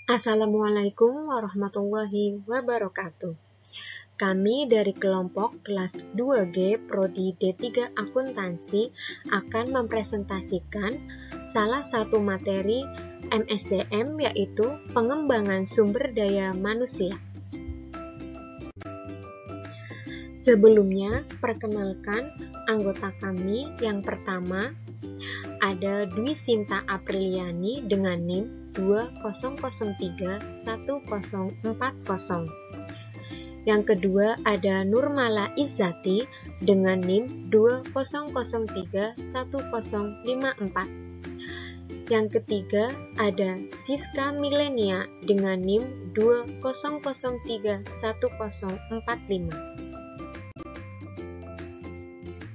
Assalamualaikum warahmatullahi wabarakatuh. Kami dari kelompok kelas 2G Prodi D3 Akuntansi akan mempresentasikan salah satu materi MSDM, yaitu pengembangan sumber daya manusia. Sebelumnya, perkenalkan anggota kami. Yang pertama, ada Dwi Sinta Apriliani dengan NIM 20031040. Yang kedua ada Nurmala Izzati dengan NIM 20031054. Yang ketiga ada Siska Milenia dengan NIM 20031045.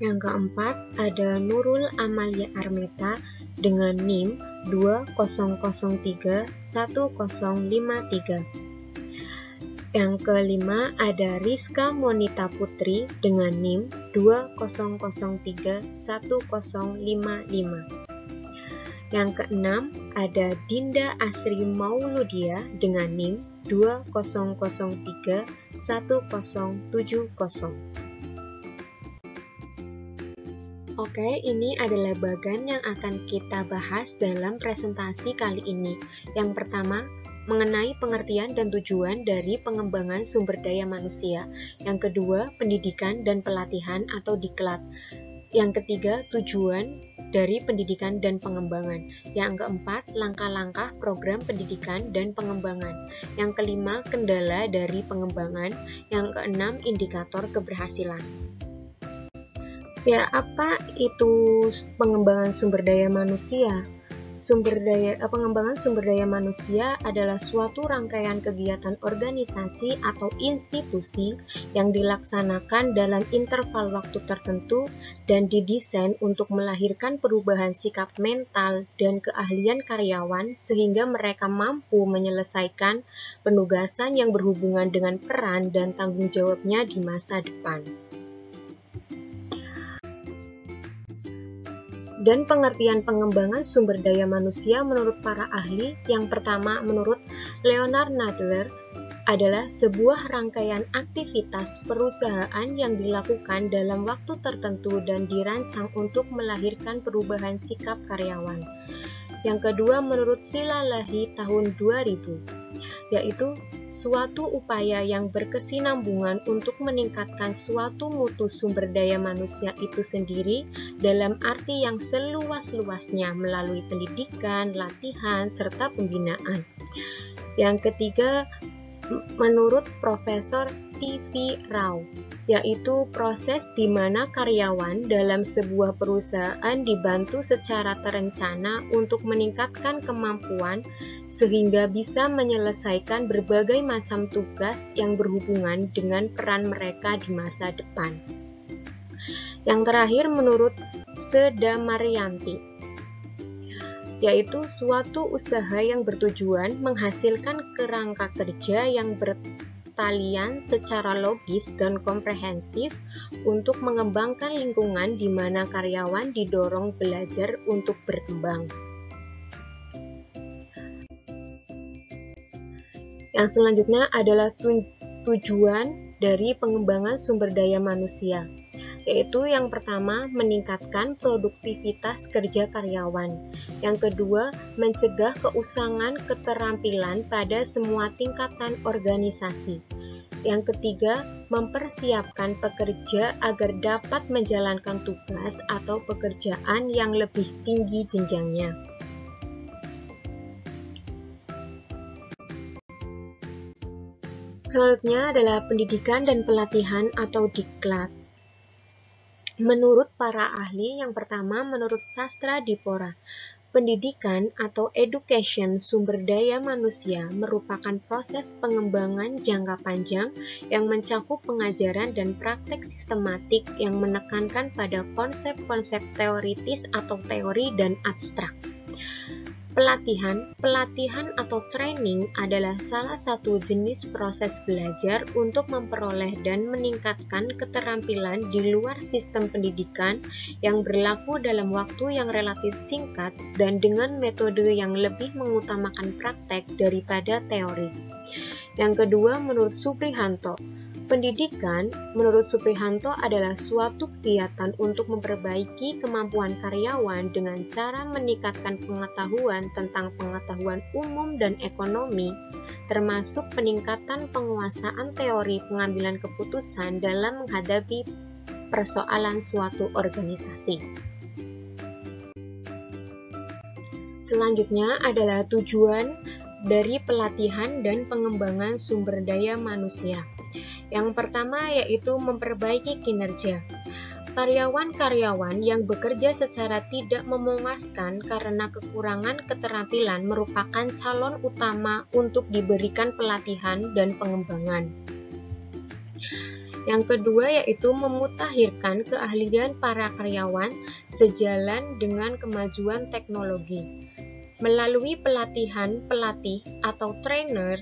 Yang keempat ada Nurul Amalia Armeta dengan NIM 20031053. Yang kelima ada Rizka Monita Putri dengan NIM 20031055. Yang keenam ada Dinda Asri Mauludia dengan NIM 20031070. Oke, ini adalah bagian yang akan kita bahas dalam presentasi kali ini. Yang pertama, mengenai pengertian dan tujuan dari pengembangan sumber daya manusia. Yang kedua, pendidikan dan pelatihan atau diklat. Yang ketiga, tujuan dari pendidikan dan pengembangan. Yang keempat, langkah-langkah program pendidikan dan pengembangan. Yang kelima, kendala dari pengembangan. Yang keenam, indikator keberhasilan. Ya, apa itu pengembangan sumber daya manusia? Pengembangan sumber daya manusia adalah suatu rangkaian kegiatan organisasi atau institusi yang dilaksanakan dalam interval waktu tertentu dan didesain untuk melahirkan perubahan sikap mental dan keahlian karyawan sehingga mereka mampu menyelesaikan penugasan yang berhubungan dengan peran dan tanggung jawabnya di masa depan. Dan pengertian pengembangan sumber daya manusia menurut para ahli, yang pertama menurut Leonard Nadler adalah sebuah rangkaian aktivitas perusahaan yang dilakukan dalam waktu tertentu dan dirancang untuk melahirkan perubahan sikap karyawan. Yang kedua menurut Silalahi tahun 2000, yaitu suatu upaya yang berkesinambungan untuk meningkatkan suatu mutu sumber daya manusia itu sendiri dalam arti yang seluas-luasnya melalui pendidikan, latihan, serta pembinaan. Yang ketiga menurut Profesor T.V. Rao, yaitu proses di mana karyawan dalam sebuah perusahaan dibantu secara terencana untuk meningkatkan kemampuan sehingga bisa menyelesaikan berbagai macam tugas yang berhubungan dengan peran mereka di masa depan. Yang terakhir menurut Seda Maryanti, yaitu suatu usaha yang bertujuan menghasilkan kerangka kerja yang bertalian secara logis dan komprehensif untuk mengembangkan lingkungan di mana karyawan didorong belajar untuk berkembang. Yang selanjutnya adalah tujuan dari pengembangan sumber daya manusia, yaitu yang pertama meningkatkan produktivitas kerja karyawan. Yang kedua, mencegah keusangan keterampilan pada semua tingkatan organisasi. Yang ketiga, mempersiapkan pekerja agar dapat menjalankan tugas atau pekerjaan yang lebih tinggi jenjangnya. Selanjutnya adalah pendidikan dan pelatihan atau diklat. Menurut para ahli, yang pertama menurut Sastra Dipora, pendidikan atau education sumber daya manusia merupakan proses pengembangan jangka panjang yang mencakup pengajaran dan praktek sistematik yang menekankan pada konsep-konsep teoritis atau teori dan abstrak. Pelatihan atau training adalah salah satu jenis proses belajar untuk memperoleh dan meningkatkan keterampilan di luar sistem pendidikan yang berlaku dalam waktu yang relatif singkat dan dengan metode yang lebih mengutamakan praktek daripada teori. Yang kedua, menurut Suprihanto, pendidikan, menurut Suprihanto, adalah suatu kegiatan untuk memperbaiki kemampuan karyawan dengan cara meningkatkan pengetahuan tentang pengetahuan umum dan ekonomi, termasuk peningkatan penguasaan teori pengambilan keputusan dalam menghadapi persoalan suatu organisasi. Selanjutnya adalah tujuan dari pelatihan dan pengembangan sumber daya manusia. Yang pertama yaitu memperbaiki kinerja. Karyawan-karyawan yang bekerja secara tidak memuaskan karena kekurangan keterampilan merupakan calon utama untuk diberikan pelatihan dan pengembangan. Yang kedua yaitu memutakhirkan keahlian para karyawan sejalan dengan kemajuan teknologi. Melalui pelatihan pelatih atau trainer,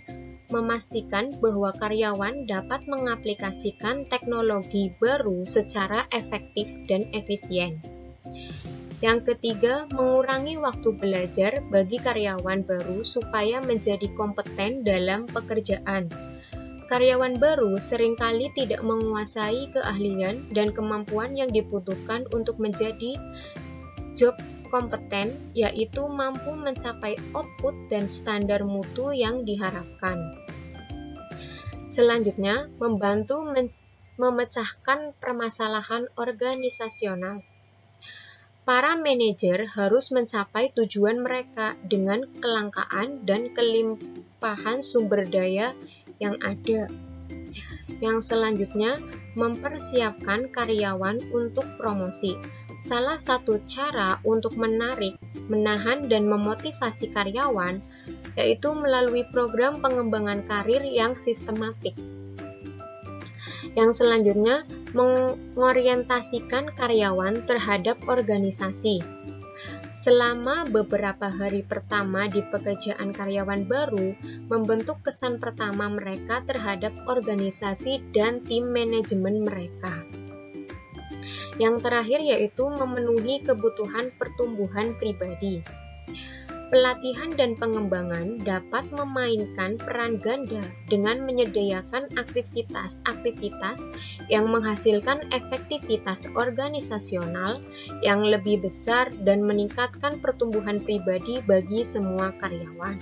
memastikan bahwa karyawan dapat mengaplikasikan teknologi baru secara efektif dan efisien. Yang ketiga, mengurangi waktu belajar bagi karyawan baru supaya menjadi kompeten dalam pekerjaan. Karyawan baru seringkali tidak menguasai keahlian dan kemampuan yang dibutuhkan untuk menjadi job kompeten, yaitu mampu mencapai output dan standar mutu yang diharapkan. Selanjutnya, membantu memecahkan permasalahan organisasional. Para manajer harus mencapai tujuan mereka dengan kelangkaan dan kelimpahan sumber daya yang ada. Yang selanjutnya, mempersiapkan karyawan untuk promosi. Salah satu cara untuk menarik, menahan, dan memotivasi karyawan yaitu melalui program pengembangan karir yang sistematik. Yang selanjutnya, mengorientasikan karyawan terhadap organisasi. Selama beberapa hari pertama di pekerjaan karyawan baru, membentuk kesan pertama mereka terhadap organisasi dan tim manajemen mereka. Yang terakhir yaitu memenuhi kebutuhan pertumbuhan pribadi. Pelatihan dan pengembangan dapat memainkan peran ganda dengan menyediakan aktivitas-aktivitas yang menghasilkan efektivitas organisasional yang lebih besar dan meningkatkan pertumbuhan pribadi bagi semua karyawan.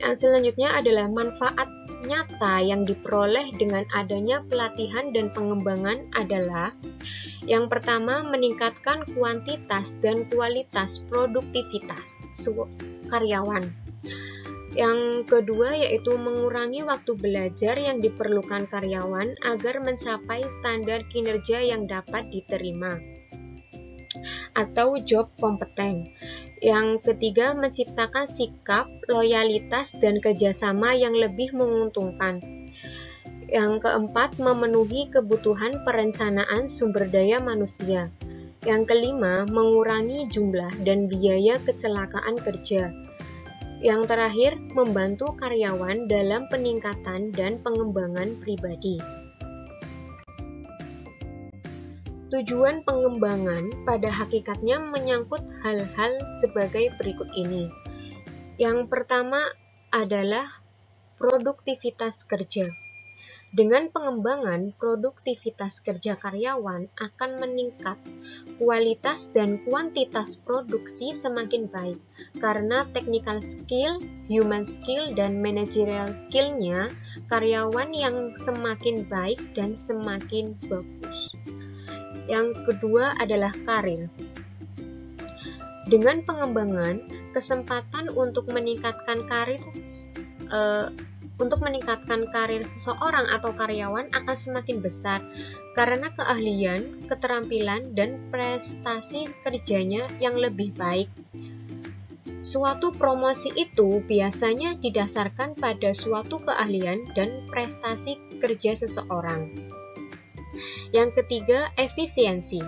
Yang selanjutnya adalah manfaat nyata yang diperoleh dengan adanya pelatihan dan pengembangan adalah yang pertama, meningkatkan kuantitas dan kualitas produktivitas karyawan. Yang kedua yaitu mengurangi waktu belajar yang diperlukan karyawan agar mencapai standar kinerja yang dapat diterima atau job kompeten. Yang ketiga, menciptakan sikap, loyalitas, dan kerjasama yang lebih menguntungkan. Yang keempat, memenuhi kebutuhan perencanaan sumber daya manusia. Yang kelima, mengurangi jumlah dan biaya kecelakaan kerja. Yang terakhir, membantu karyawan dalam peningkatan dan pengembangan pribadi. Tujuan pengembangan pada hakikatnya menyangkut hal-hal sebagai berikut ini. Yang pertama adalah produktivitas kerja. Dengan pengembangan, produktivitas kerja karyawan akan meningkat. Kualitas dan kuantitas produksi semakin baik, karena technical skill, human skill, dan managerial skill-nya karyawan yang semakin baik dan semakin bagus. Yang kedua adalah karir. Dengan pengembangan, kesempatan untuk meningkatkan karir seseorang atau karyawan akan semakin besar karena keahlian, keterampilan, dan prestasi kerjanya yang lebih baik. Suatu promosi itu biasanya didasarkan pada suatu keahlian dan prestasi kerja seseorang. Yang ketiga, efisiensi.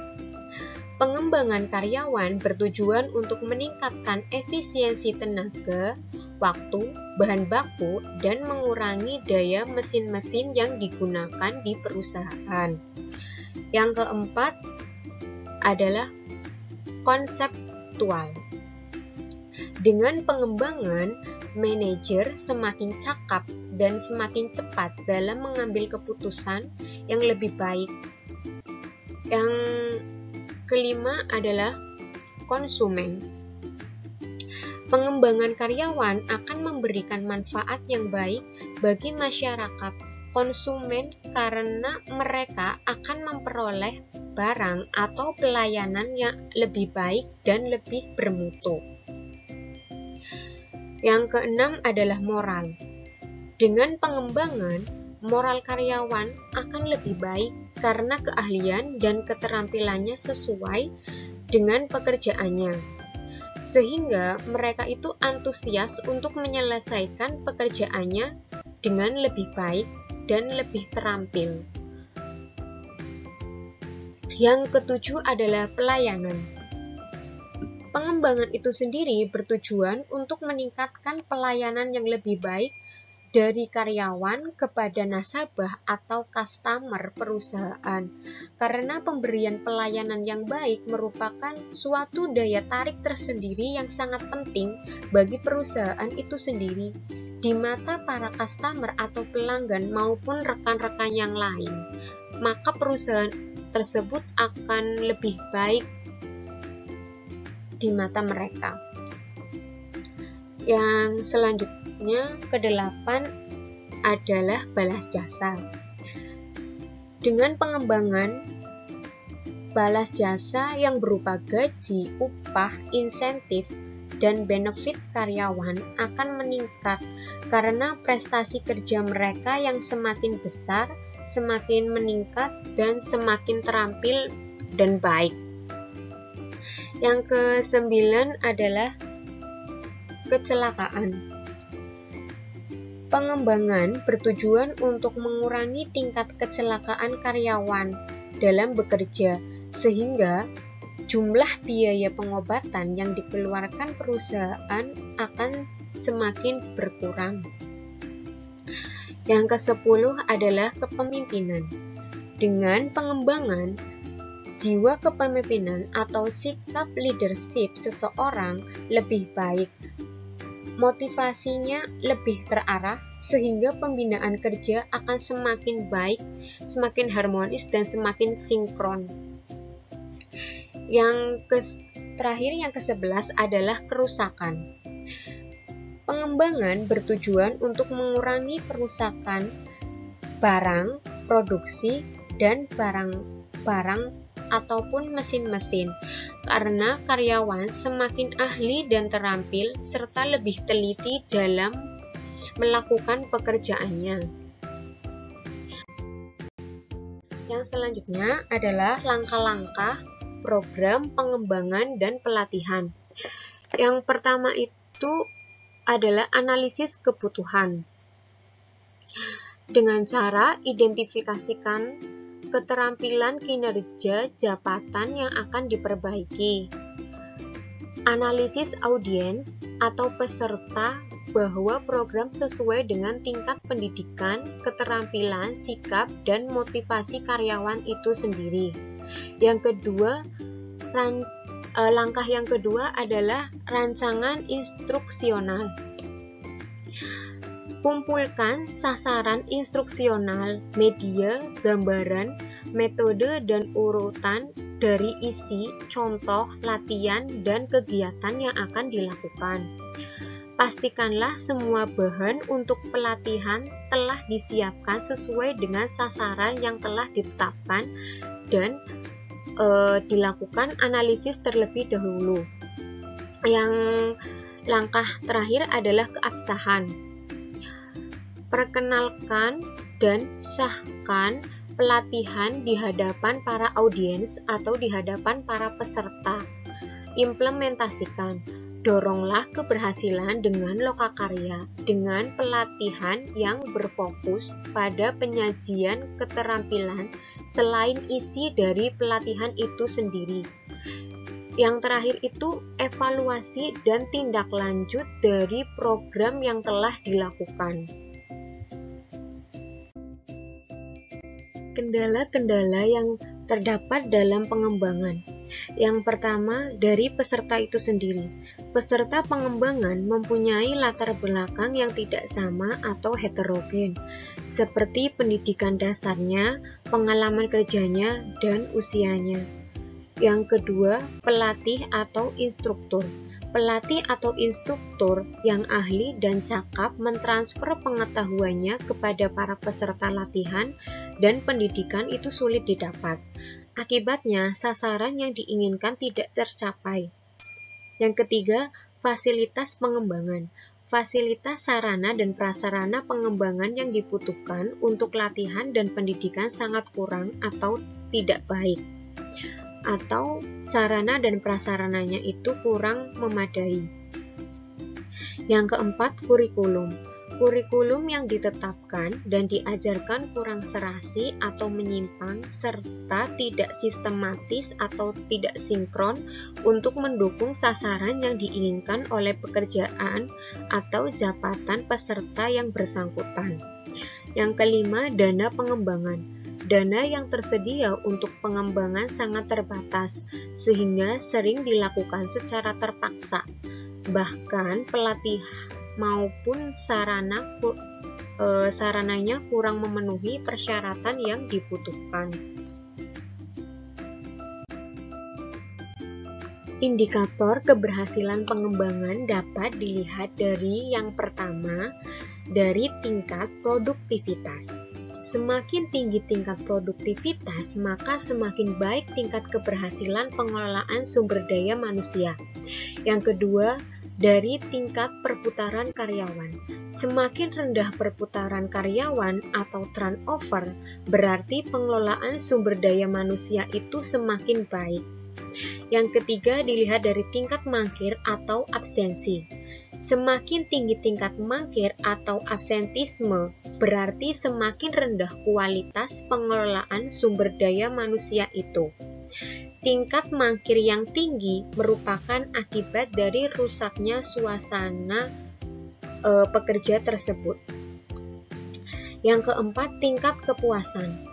Pengembangan karyawan bertujuan untuk meningkatkan efisiensi tenaga, waktu, bahan baku, dan mengurangi daya mesin-mesin yang digunakan di perusahaan. Yang keempat adalah konseptual. Dengan pengembangan, manajer semakin cakap dan semakin cepat dalam mengambil keputusan yang lebih baik. Yang kelima adalah konsumen. Pengembangan karyawan akan memberikan manfaat yang baik bagi masyarakat konsumen karena mereka akan memperoleh barang atau pelayanan yang lebih baik dan lebih bermutu. Yang keenam adalah moral. Dengan pengembangan, moral karyawan akan lebih baik karena keahlian dan keterampilannya sesuai dengan pekerjaannya. Sehingga mereka itu antusias untuk menyelesaikan pekerjaannya dengan lebih baik dan lebih terampil. Yang ketujuh adalah pelayanan. Pengembangan itu sendiri bertujuan untuk meningkatkan pelayanan yang lebih baik dari karyawan kepada nasabah atau customer perusahaan. Karena pemberian pelayanan yang baik merupakan suatu daya tarik tersendiri yang sangat penting bagi perusahaan itu sendiri di mata para customer atau pelanggan maupun rekan-rekan yang lain. Maka perusahaan tersebut akan lebih baik di mata mereka. Yang selanjutnya kedelapan adalah balas jasa. Dengan pengembangan balas jasa yang berupa gaji, upah, insentif, dan benefit karyawan akan meningkat karena prestasi kerja mereka yang semakin besar, semakin meningkat, dan semakin terampil dan baik. Yang kesembilan adalah kecelakaan. Pengembangan bertujuan untuk mengurangi tingkat kecelakaan karyawan dalam bekerja, sehingga jumlah biaya pengobatan yang dikeluarkan perusahaan akan semakin berkurang. Yang ke-10 adalah kepemimpinan. Dengan pengembangan, jiwa kepemimpinan atau sikap leadership seseorang lebih baik, motivasinya lebih terarah, sehingga pembinaan kerja akan semakin baik, semakin harmonis, dan semakin sinkron. Terakhir yang ke-11 adalah kerusakan. Pengembangan bertujuan untuk mengurangi kerusakan barang, produksi, dan barang ataupun mesin-mesin, karena karyawan semakin ahli dan terampil serta lebih teliti dalam melakukan pekerjaannya. Yang selanjutnya adalah langkah-langkah program pengembangan dan pelatihan. Yang pertama itu adalah analisis kebutuhan. Dengan cara identifikasikan keterampilan kinerja jabatan yang akan diperbaiki. Analisis audiens atau peserta bahwa program sesuai dengan tingkat pendidikan, keterampilan, sikap, dan motivasi karyawan itu sendiri. Langkah yang kedua adalah rancangan instruksional. Kumpulkan sasaran instruksional, media, gambaran, metode, dan urutan dari isi, contoh, latihan, dan kegiatan yang akan dilakukan. Pastikanlah semua bahan untuk pelatihan telah disiapkan sesuai dengan sasaran yang telah ditetapkan dan dilakukan analisis terlebih dahulu. Yang langkah terakhir adalah keabsahan. Perkenalkan dan sahkan pelatihan di hadapan para audiens atau di hadapan para peserta. Implementasikan. Doronglah keberhasilan dengan lokakarya dengan pelatihan yang berfokus pada penyajian keterampilan selain isi dari pelatihan itu sendiri. Yang terakhir itu evaluasi dan tindak lanjut dari program yang telah dilakukan. Kendala-kendala yang terdapat dalam pengembangan. Yang pertama, dari peserta itu sendiri. Peserta pengembangan mempunyai latar belakang yang tidak sama atau heterogen, seperti pendidikan dasarnya, pengalaman kerjanya, dan usianya. Yang kedua, pelatih atau instruktur. Pelatih atau instruktur yang ahli dan cakap mentransfer pengetahuannya kepada para peserta latihan dan pendidikan itu sulit didapat. Akibatnya, sasaran yang diinginkan tidak tercapai. Yang ketiga, fasilitas pengembangan. Fasilitas sarana dan prasarana pengembangan yang dibutuhkan untuk latihan dan pendidikan sangat kurang atau tidak baik. Atau sarana dan prasarananya itu kurang memadai. Yang keempat, kurikulum. Kurikulum yang ditetapkan dan diajarkan kurang serasi atau menyimpang serta tidak sistematis atau tidak sinkron untuk mendukung sasaran yang diinginkan oleh pekerjaan atau jabatan peserta yang bersangkutan. Yang kelima, dana pengembangan. Dana yang tersedia untuk pengembangan sangat terbatas, sehingga sering dilakukan secara terpaksa. Bahkan pelatih maupun sarananya kurang memenuhi persyaratan yang dibutuhkan. Indikator keberhasilan pengembangan dapat dilihat dari yang pertama, dari tingkat produktivitas. Semakin tinggi tingkat produktivitas, maka semakin baik tingkat keberhasilan pengelolaan sumber daya manusia. Yang kedua, dari tingkat perputaran karyawan. Semakin rendah perputaran karyawan atau turnover, berarti pengelolaan sumber daya manusia itu semakin baik. Yang ketiga, dilihat dari tingkat mangkir atau absensi. Semakin tinggi tingkat mangkir atau absentisme, berarti semakin rendah kualitas pengelolaan sumber daya manusia itu. Tingkat mangkir yang tinggi merupakan akibat dari rusaknya suasana pekerja tersebut. Yang keempat, tingkat kepuasan.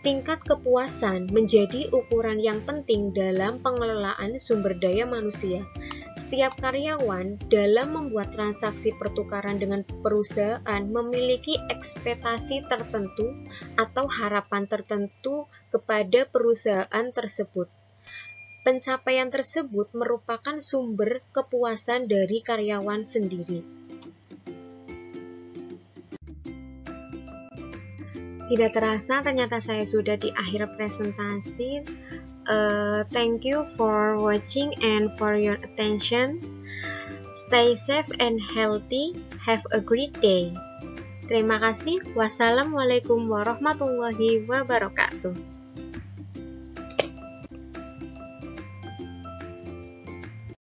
Tingkat kepuasan menjadi ukuran yang penting dalam pengelolaan sumber daya manusia. Setiap karyawan dalam membuat transaksi pertukaran dengan perusahaan memiliki ekspektasi tertentu atau harapan tertentu kepada perusahaan tersebut. Pencapaian tersebut merupakan sumber kepuasan dari karyawan sendiri. Tidak terasa ternyata saya sudah di akhir presentasi. Thank you for watching and for your attention. Stay safe and healthy. Have a great day. Terima kasih. Wassalamualaikum warahmatullahi wabarakatuh.